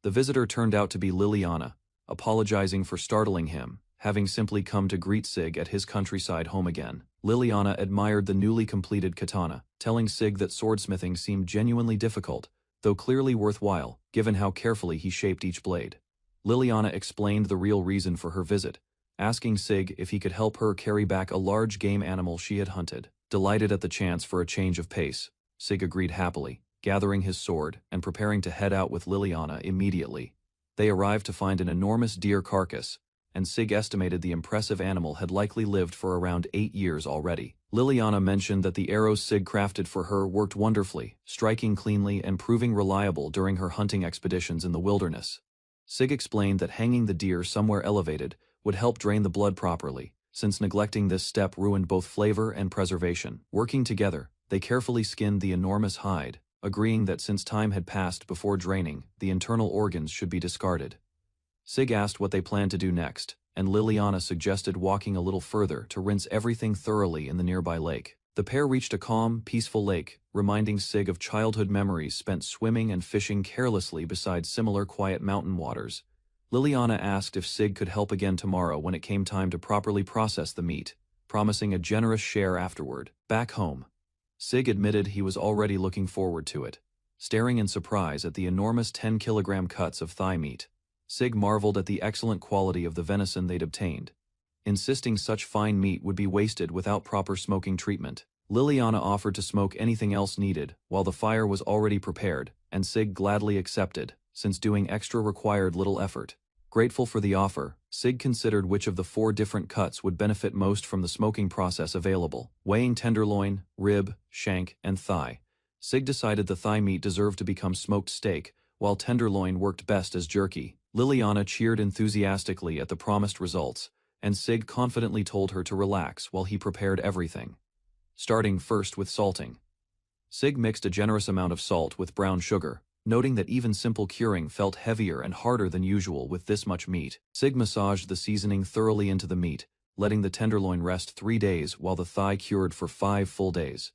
The visitor turned out to be Liliana, apologizing for startling him, having simply come to greet Sig at his countryside home again. Liliana admired the newly completed katana, telling Sig that swordsmithing seemed genuinely difficult, though clearly worthwhile, given how carefully he shaped each blade. Liliana explained the real reason for her visit, asking Sig if he could help her carry back a large game animal she had hunted. Delighted at the chance for a change of pace, Sig agreed happily, gathering his sword and preparing to head out with Liliana immediately. They arrived to find an enormous deer carcass, and Sig estimated the impressive animal had likely lived for around 8 years already. Liliana mentioned that the arrows Sig crafted for her worked wonderfully, striking cleanly and proving reliable during her hunting expeditions in the wilderness. Sig explained that hanging the deer somewhere elevated would help drain the blood properly, since neglecting this step ruined both flavor and preservation. Working together, they carefully skinned the enormous hide, agreeing that since time had passed before draining, the internal organs should be discarded. Sig asked what they planned to do next, and Liliana suggested walking a little further to rinse everything thoroughly in the nearby lake. The pair reached a calm, peaceful lake, reminding Sig of childhood memories spent swimming and fishing carelessly beside similar quiet mountain waters. Liliana asked if Sig could help again tomorrow when it came time to properly process the meat, promising a generous share afterward. Back home, Sig admitted he was already looking forward to it, staring in surprise at the enormous 10-kilogram cuts of thigh meat. Sig marveled at the excellent quality of the venison they'd obtained, insisting such fine meat would be wasted without proper smoking treatment. Liliana offered to smoke anything else needed while the fire was already prepared, and Sig gladly accepted, since doing extra required little effort. Grateful for the offer, Sig considered which of the 4 different cuts would benefit most from the smoking process available. Weighing tenderloin, rib, shank, and thigh, Sig decided the thigh meat deserved to become smoked steak, while tenderloin worked best as jerky. Liliana cheered enthusiastically at the promised results, and Sig confidently told her to relax while he prepared everything. Starting first with salting. Sig mixed a generous amount of salt with brown sugar, noting that even simple curing felt heavier and harder than usual with this much meat. Sig massaged the seasoning thoroughly into the meat, letting the tenderloin rest 3 days while the thigh cured for 5 full days.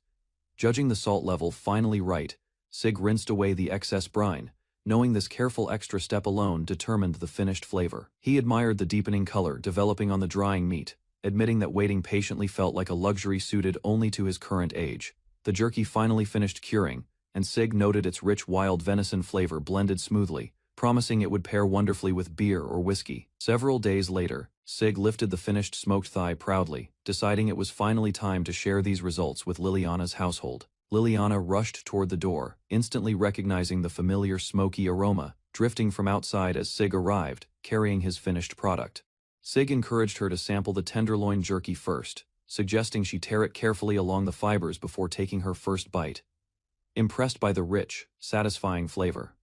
Judging the salt level finally right, Sig rinsed away the excess brine, knowing this careful extra step alone determined the finished flavor. He admired the deepening color developing on the drying meat, admitting that waiting patiently felt like a luxury suited only to his current age. The jerky finally finished curing, and Sig noted its rich wild venison flavor blended smoothly, promising it would pair wonderfully with beer or whiskey. Several days later, Sig lifted the finished smoked thigh proudly, deciding it was finally time to share these results with Liliana's household. Liliana rushed toward the door, instantly recognizing the familiar smoky aroma drifting from outside as Sig arrived, carrying his finished product. Sig encouraged her to sample the tenderloin jerky first, suggesting she tear it carefully along the fibers before taking her first bite. Impressed by the rich, satisfying flavor,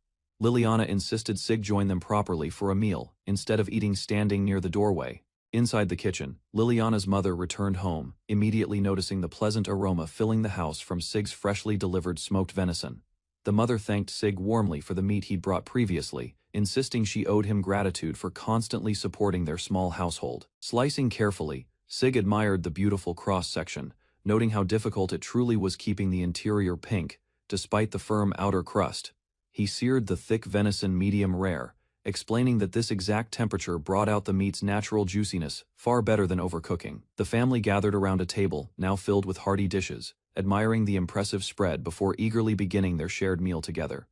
Liliana insisted Sig join them properly for a meal, instead of eating standing near the doorway. Inside the kitchen, Liliana's mother returned home, immediately noticing the pleasant aroma filling the house from Sig's freshly delivered smoked venison. The mother thanked Sig warmly for the meat he'd brought previously, insisting she owed him gratitude for constantly supporting their small household. Slicing carefully, Sig admired the beautiful cross-section, noting how difficult it truly was keeping the interior pink, despite the firm outer crust. He seared the thick venison medium rare, explaining that this exact temperature brought out the meat's natural juiciness far better than overcooking. The family gathered around a table, now filled with hearty dishes, admiring the impressive spread before eagerly beginning their shared meal together.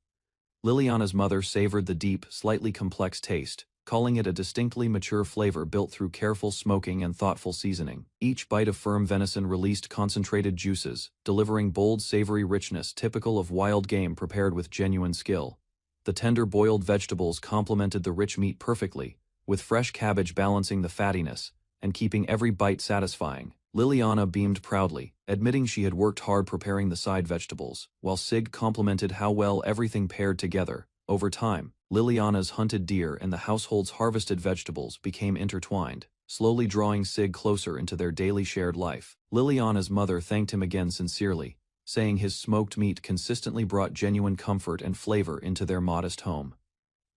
Liliana's mother savored the deep, slightly complex taste, calling it a distinctly mature flavor built through careful smoking and thoughtful seasoning. Each bite of firm venison released concentrated juices, delivering bold savory richness typical of wild game prepared with genuine skill. The tender boiled vegetables complemented the rich meat perfectly, with fresh cabbage balancing the fattiness and keeping every bite satisfying. Liliana beamed proudly, admitting she had worked hard preparing the side vegetables, while Sig complimented how well everything paired together. Over time, Liliana's hunted deer and the household's harvested vegetables became intertwined, slowly drawing Sig closer into their daily shared life. Liliana's mother thanked him again sincerely, saying his smoked meat consistently brought genuine comfort and flavor into their modest home.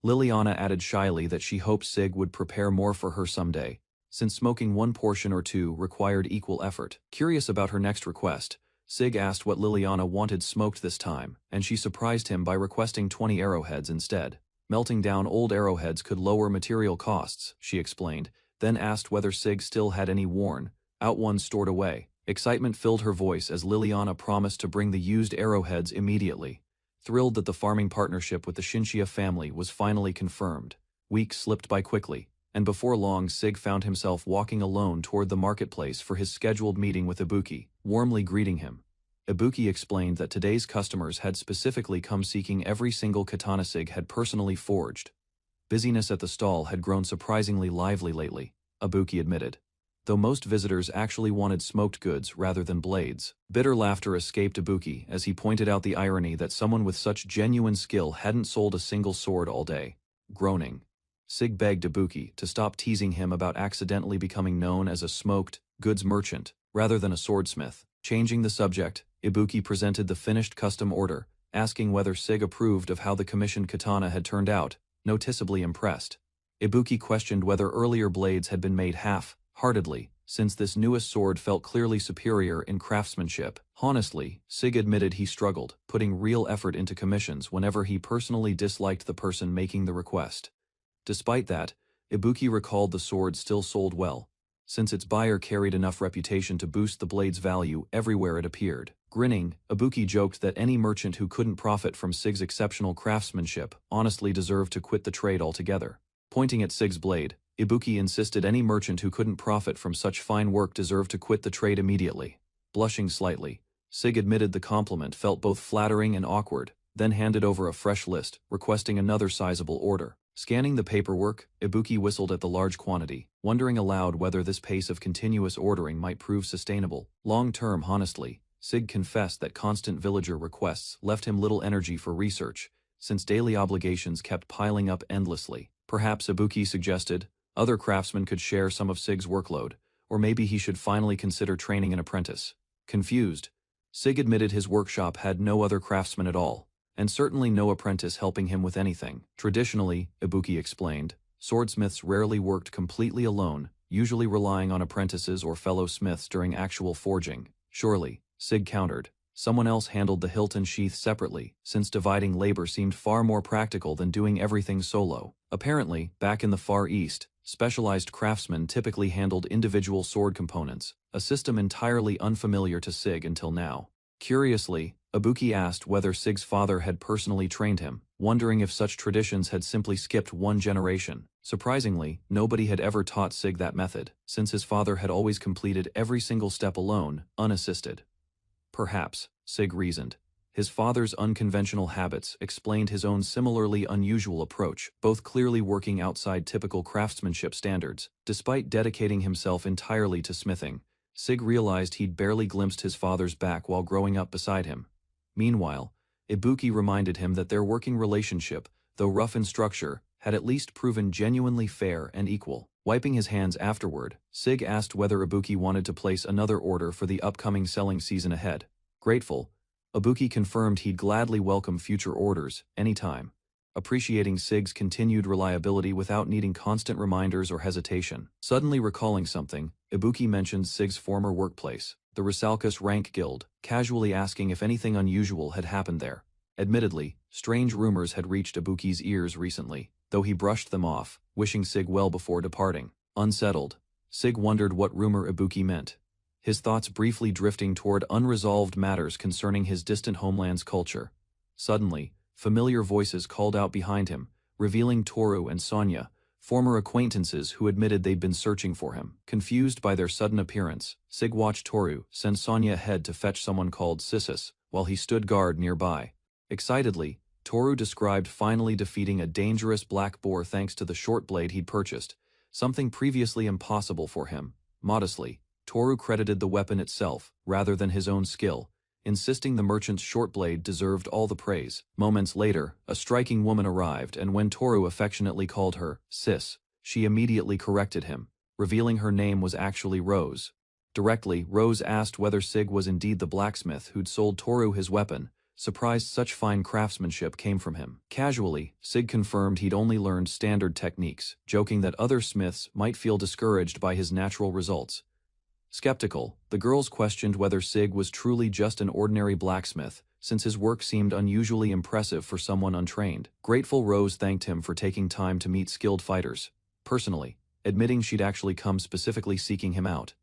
Liliana added shyly that she hoped Sig would prepare more for her someday, since smoking one portion or two required equal effort. Curious about her next request, Sig asked what Liliana wanted smoked this time, and she surprised him by requesting 20 arrowheads instead. Melting down old arrowheads could lower material costs, she explained, then asked whether Sig still had any worn-out ones stored away. Excitement filled her voice as Liliana promised to bring the used arrowheads immediately. Thrilled that the farming partnership with the Shinshia family was finally confirmed, weeks slipped by quickly, and before long Sig found himself walking alone toward the marketplace for his scheduled meeting with Ibuki, warmly greeting him. Ibuki explained that today's customers had specifically come seeking every single katana Sig had personally forged. Busyness at the stall had grown surprisingly lively lately, Ibuki admitted, though most visitors actually wanted smoked goods rather than blades. Bitter laughter escaped Ibuki as he pointed out the irony that someone with such genuine skill hadn't sold a single sword all day. Groaning, Sig begged Ibuki to stop teasing him about accidentally becoming known as a smoked goods merchant rather than a swordsmith. Changing the subject, Ibuki presented the finished custom order, asking whether Sig approved of how the commissioned katana had turned out, noticeably impressed. Ibuki questioned whether earlier blades had been made half-heartedly, since this newest sword felt clearly superior in craftsmanship. Honestly, Sig admitted he struggled, putting real effort into commissions whenever he personally disliked the person making the request. Despite that, Ibuki recalled the sword still sold well, since its buyer carried enough reputation to boost the blade's value everywhere it appeared. Grinning, Ibuki joked that any merchant who couldn't profit from Sig's exceptional craftsmanship honestly deserved to quit the trade altogether. Pointing at Sig's blade, Ibuki insisted any merchant who couldn't profit from such fine work deserved to quit the trade immediately. Blushing slightly, Sig admitted the compliment felt both flattering and awkward, then handed over a fresh list, requesting another sizable order. Scanning the paperwork, Ibuki whistled at the large quantity, wondering aloud whether this pace of continuous ordering might prove sustainable. Long-term, honestly, Sig confessed that constant villager requests left him little energy for research, since daily obligations kept piling up endlessly. Perhaps, Ibuki suggested, other craftsmen could share some of Sig's workload, or maybe he should finally consider training an apprentice. Confused, Sig admitted his workshop had no other craftsmen at all, and certainly no apprentice helping him with anything. Traditionally, Ibuki explained, swordsmiths rarely worked completely alone, usually relying on apprentices or fellow smiths during actual forging. Surely, Sig countered, someone else handled the hilt and sheath separately, since dividing labor seemed far more practical than doing everything solo. Apparently, back in the Far East, specialized craftsmen typically handled individual sword components, a system entirely unfamiliar to Sig until now. Curiously, Ibuki asked whether Sig's father had personally trained him, wondering if such traditions had simply skipped one generation. Surprisingly, nobody had ever taught Sig that method, since his father had always completed every single step alone, unassisted. Perhaps, Sig reasoned, his father's unconventional habits explained his own similarly unusual approach, both clearly working outside typical craftsmanship standards. Despite dedicating himself entirely to smithing, Sig realized he'd barely glimpsed his father's back while growing up beside him. Meanwhile, Ibuki reminded him that their working relationship, though rough in structure, had at least proven genuinely fair and equal. Wiping his hands afterward, Sig asked whether Ibuki wanted to place another order for the upcoming selling season ahead. Grateful, Ibuki confirmed he'd gladly welcome future orders, anytime, appreciating Sig's continued reliability without needing constant reminders or hesitation. Suddenly recalling something, Ibuki mentioned Sig's former workplace, the Risalkus Rank Guild, casually asking if anything unusual had happened there. Admittedly, strange rumors had reached Ibuki's ears recently, though he brushed them off, wishing Sig well before departing. Unsettled, Sig wondered what rumor Ibuki meant, his thoughts briefly drifting toward unresolved matters concerning his distant homeland's culture. Suddenly, familiar voices called out behind him, revealing Toru and Sonya, former acquaintances who admitted they'd been searching for him. Confused by their sudden appearance, Sig watched Toru send Sonya ahead to fetch someone called Sissus, while he stood guard nearby. Excitedly, Toru described finally defeating a dangerous black boar thanks to the short blade he'd purchased, something previously impossible for him. Modestly, Toru credited the weapon itself, rather than his own skill, insisting the merchant's short blade deserved all the praise. Moments later, a striking woman arrived, and when Toru affectionately called her Sis, she immediately corrected him, revealing her name was actually Rose. Directly, Rose asked whether Sig was indeed the blacksmith who'd sold Toru his weapon, surprised such fine craftsmanship came from him. Casually, Sig confirmed he'd only learned standard techniques, joking that other smiths might feel discouraged by his natural results. Skeptical, the girls questioned whether Sig was truly just an ordinary blacksmith, since his work seemed unusually impressive for someone untrained. Grateful, Rose thanked him for taking time to meet skilled fighters, personally, admitting she'd actually come specifically seeking him out.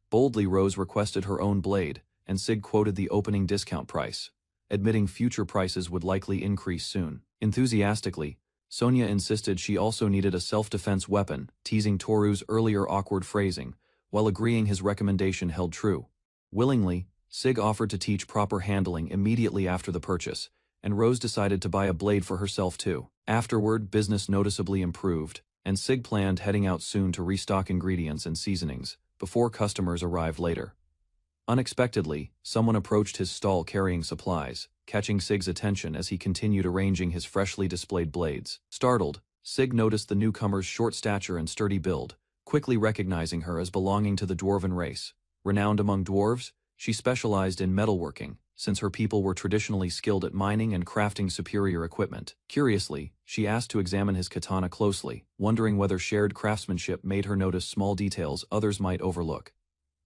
Boldly, Rose requested her own blade, and Sig quoted the opening discount price, admitting future prices would likely increase soon. Enthusiastically, Sonya insisted she also needed a self-defense weapon, teasing Toru's earlier awkward phrasing, while agreeing his recommendation held true. Willingly, Sig offered to teach proper handling immediately after the purchase, and Rose decided to buy a blade for herself too. Afterward, business noticeably improved, and Sig planned heading out soon to restock ingredients and seasonings, before customers arrived later. Unexpectedly, someone approached his stall carrying supplies, catching Sig's attention as he continued arranging his freshly displayed blades. Startled, Sig noticed the newcomer's short stature and sturdy build, quickly recognizing her as belonging to the dwarven race. Renowned among dwarves, she specialized in metalworking, since her people were traditionally skilled at mining and crafting superior equipment. Curiously, she asked to examine his katana closely, wondering whether shared craftsmanship made her notice small details others might overlook.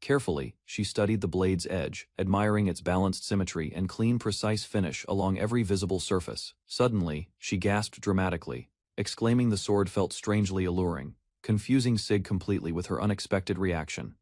Carefully, she studied the blade's edge, admiring its balanced symmetry and clean, precise finish along every visible surface. Suddenly, she gasped dramatically, exclaiming the sword felt strangely alluring, confusing Sig completely with her unexpected reaction.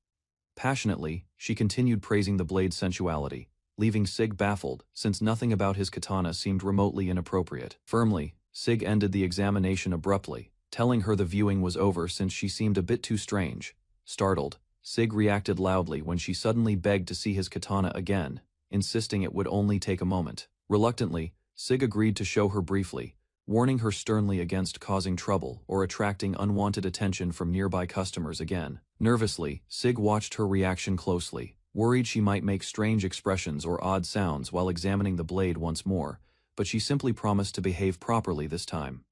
Passionately, she continued praising the blade's sensuality, leaving Sig baffled, since nothing about his katana seemed remotely inappropriate. Firmly, Sig ended the examination abruptly, telling her the viewing was over since she seemed a bit too strange. Startled, Sig reacted loudly when she suddenly begged to see his katana again, insisting it would only take a moment. Reluctantly, Sig agreed to show her briefly, warning her sternly against causing trouble or attracting unwanted attention from nearby customers again. Nervously, Sig watched her reaction closely, worried she might make strange expressions or odd sounds while examining the blade once more, but she simply promised to behave properly this time.